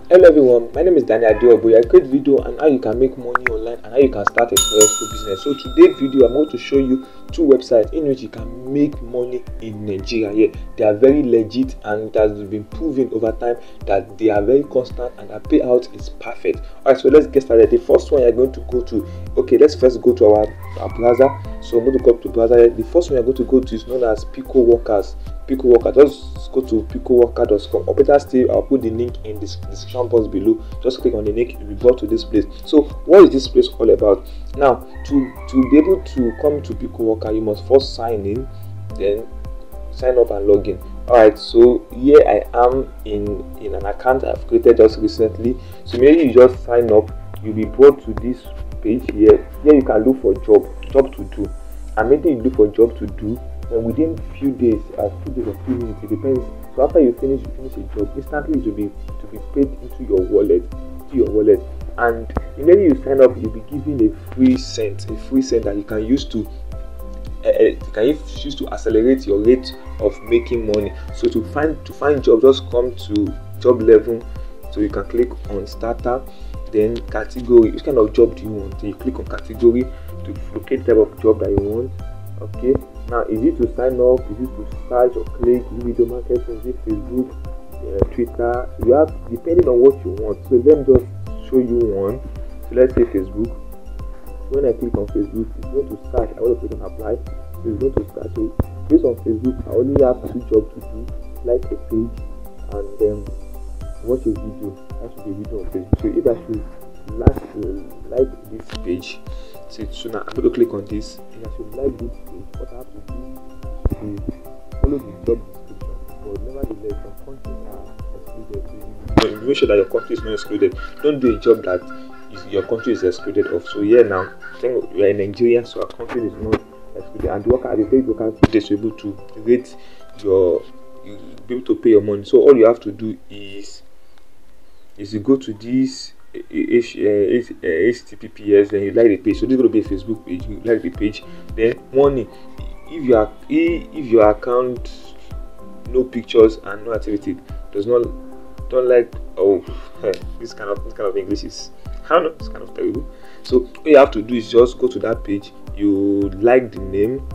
Hello everyone, my name is Daniel Adeoboye. I create video on how you can make money online and how you can start a successful business. So today's video, I'm going to show you two websites in which you can make money in Nigeria. Yeah, they are very legit and it has been proven over time that they are very constant and their payout is perfect. Alright, so let's get started. The first one you're going to go to, let's first go to our browser. So I'm going to go to browser. The first one you're going to go to is known as Pico Workers. Pico Worker, just go to picoworker.com, or better still, I'll put the link in the description box below. Just click on the link, you'll be brought to this place. So what is this place all about? Now, to be able to come to Pico Worker, you must first sign in, then sign up and log in. Alright, so here I am in an account I've created just recently. So maybe you just sign up, you'll be brought to this page here. Here you can look for job to do, and maybe you look for job to do, and within few days, or few minutes, it depends. So after you finish a job, instantly to be paid into your wallet, and immediately you sign up, you'll be given a free cent that you can use to accelerate your rate of making money. So to find job, just come to job level. So you can click on starter, then category. Which kind of job do you want? Then you click on category to locate the type of job that you want. Okay. Now, is it to sign up? Is it to search or click? Video marketing? Is it Facebook, Twitter? You have, depending on what you want. So let me just show you one. So let's say Facebook. So when I click on Facebook, it's going to search. I want to click on apply. So it's going to start. So based on Facebook, I only have 2 jobs to do: like a page and then watch a video. That should be a video on Facebook. So if I should like this page, so now I'm going to click on this. If I should like this page, what I have to do is follow the job description. But nevertheless, some countries are excluded. So make sure that your country is not excluded. Don't do a job that your country is excluded of. So here now, I think we are in Nigeria, so our country is not excluded. And the worker, the paid worker, is able to rate you'll be able to pay your money. So all you have to do is you go to this HTTPS, then you like the page. So this is going to be a Facebook page. You like the page, then money. If your account no pictures and no activity don't like, this kind of English is, I don't know, it's kind of terrible. So all you have to do is just go to that page. You like the name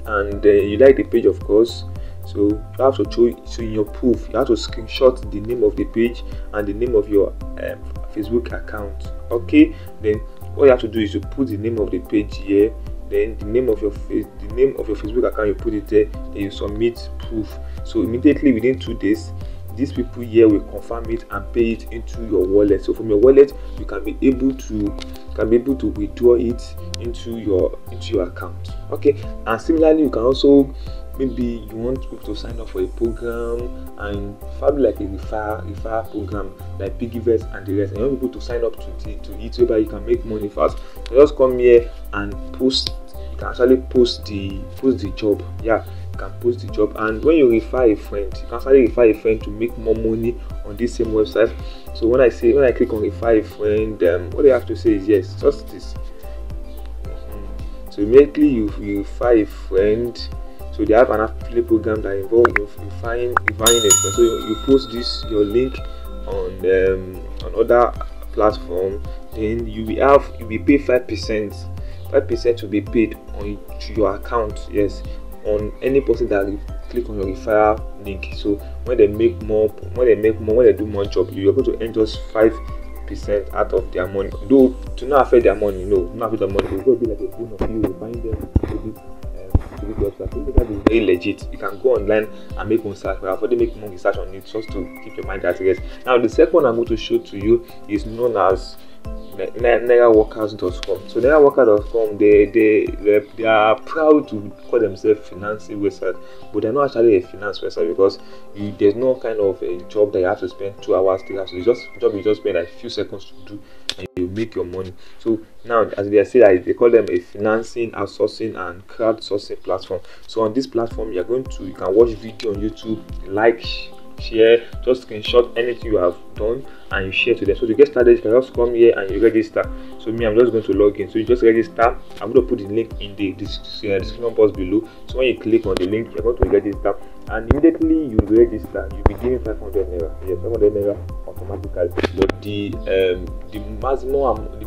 and you like the page, of course. So you have to show in your proof. You have to screenshot the name of the page and the name of your Facebook account. Okay, then what you have to do is you put the name of the page here, then the name of your Facebook account, you put it there, then you submit proof. So immediately within 2 days, these people here will confirm it and pay it into your wallet. So from your wallet, you can be able to withdraw it into your account. Okay, and similarly, you can also, maybe you want people to sign up for a program, and probably like a referral program like Piggyvest and the rest, and you want people to sign up to it so that you can make money fast. So just come here and post. You can actually post the job. Yeah, you can post the job, and when you refer a friend, you can actually refer a friend to make more money on this same website. So when I click on refer a friend, what they have to say is yes, just this. So immediately you refer a friend. So they have an affiliate program that involves referring a friend. So you post your link on other platform, then you will be paid 5%. 5% will be paid to your account. Yes, on any person that click on your referral link. So when they make more, when they do more job, you're going to earn just 5% out of their money. Though to not affect their money, not affect their money. It's going to be like a bonus for you. Find them website. That is very legit. You can go online and make one search. I've already made more research on it just to keep your mind at rest. Now the second one I'm going to show to you is known as NigeriaWorkers.com. So NigeriaWorkers.com, they are proud to call themselves financing website, but they're not actually a finance website, because there's no kind of a job that you have to spend 2 hours, 3 hours. So it's just job you just spend like a few seconds to do, and you make your money. So now, as they say, they call them a financing, outsourcing, and crowdsourcing platform. So on this platform, you can watch video on YouTube, like, share, just screenshot anything you have done and you share to them. So to get started, you can just come here and you register. So me, I'm just going to log in. So you just register. I'm going to put the link in the description box below. So when you click on the link, you're going to register, and immediately you register, you'll be given 500 naira. Yes, 500 naira automatically. But the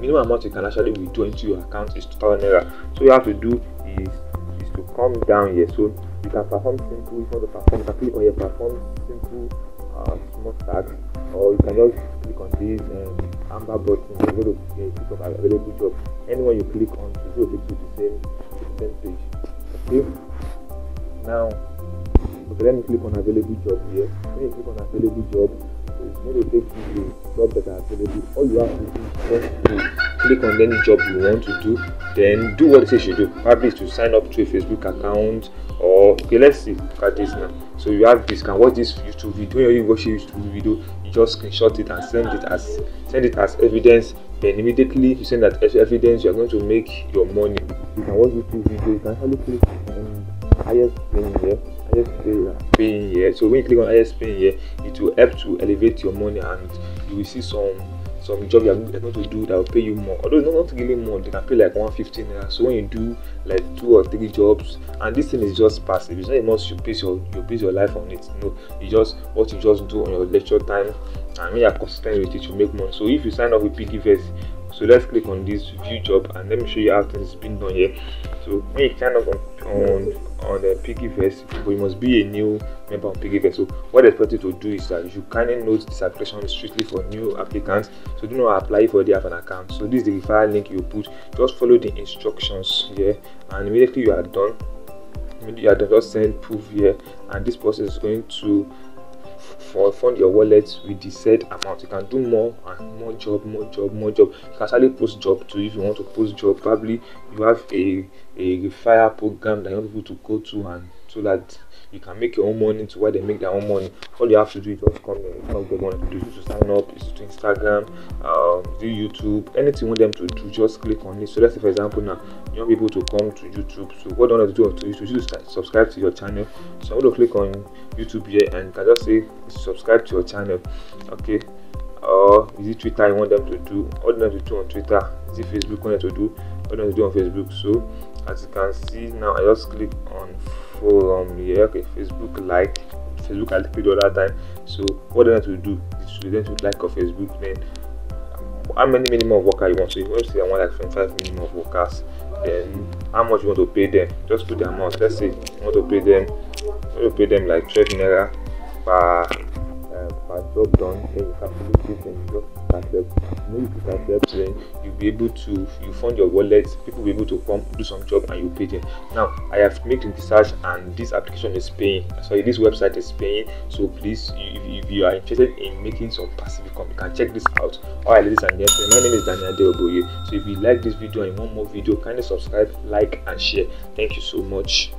minimum amount you can actually withdraw into your account is 2,000 naira. So all you have to do is to come down here. So you can perform simple. If you want to perform, you can click on here, perform simple small tasks, or you can just click on this amber button. You're going to click on available job. Anyone you click on, it will take you to the same page. Okay. Now, okay, let me click on available job here. When you click on available job, it's going to take you to jobs that are available. All you have to do is just to click on any job you want to do, then do what it says you do. Probably is to sign up to a Facebook account, or okay, let's see. Look at this now. So you have this. You can watch this YouTube video. When you watch a YouTube video, you just screenshot it and send it as evidence. Then immediately you send that as evidence, you are going to make your money. You can watch YouTube video. You can actually click on highest paying here. So when you click on highest paying here, it will help to elevate your money, and you will see some job you are going to do that will pay you more. Although not really more, they can pay like 150 naira. So when you do like 2 or 3 jobs, and this thing is just passive, it's not a must you base your life on it. No, it's just what you just do on your lecture time, and when you are consistent with it, you make money. So if you sign up with Piggyverse, so let's click on this view job, and let me show you how things is being done here. So when you sign up on the Piggyverse, but you must be a new member on Piggyverse. So what they expect you to do is that you should kindly note this application is strictly for new applicants. So do not apply if you already have an account. So this is the referral link you put. Just follow the instructions here, and immediately you are done. Just send proof here, and this process is going to fund your wallet with the said amount. You can do more and more job. You can actually post job too. If you want to post job, probably you have a referral program that you want people to go to, and so that you can make your own money to where they make their own money. All you have to do is just come in. All they want to do is to sign up, is to Instagram, do YouTube, anything you want them to do, just click on it. So let's say for example now you want people to come to YouTube. So what do you want to do to YouTube? You should subscribe to your channel. So I'm going to click on YouTube here, and you can just say subscribe to your channel. Okay. Or is it Twitter you want them to do? All they want to do on Twitter? Is it Facebook you want them to do? What do you want to do on Facebook? So as you can see now, I just click on forum here. Okay, Facebook I clicked the other time. So what they want to do is to them to like on Facebook. Then how many minimum workers you want? So if you want to say I want like 25 minimum workers, then how much you want to pay them? Just put the amount. Let's say you want to pay them like 12 naira per job done. Then you calculate it, and you just accept. When you click accept, then you'll be able to fund your wallet. People will be able to come do some job, and you pay them. Now I have made the research, and this application is paying. Sorry, this website is paying. So please, if you are interested in making some passive income, you can check this out. Alright, ladies and gentlemen, my name is Daniel Adeoboye. So if you like this video and want more video, kindly subscribe, like, and share. Thank you so much.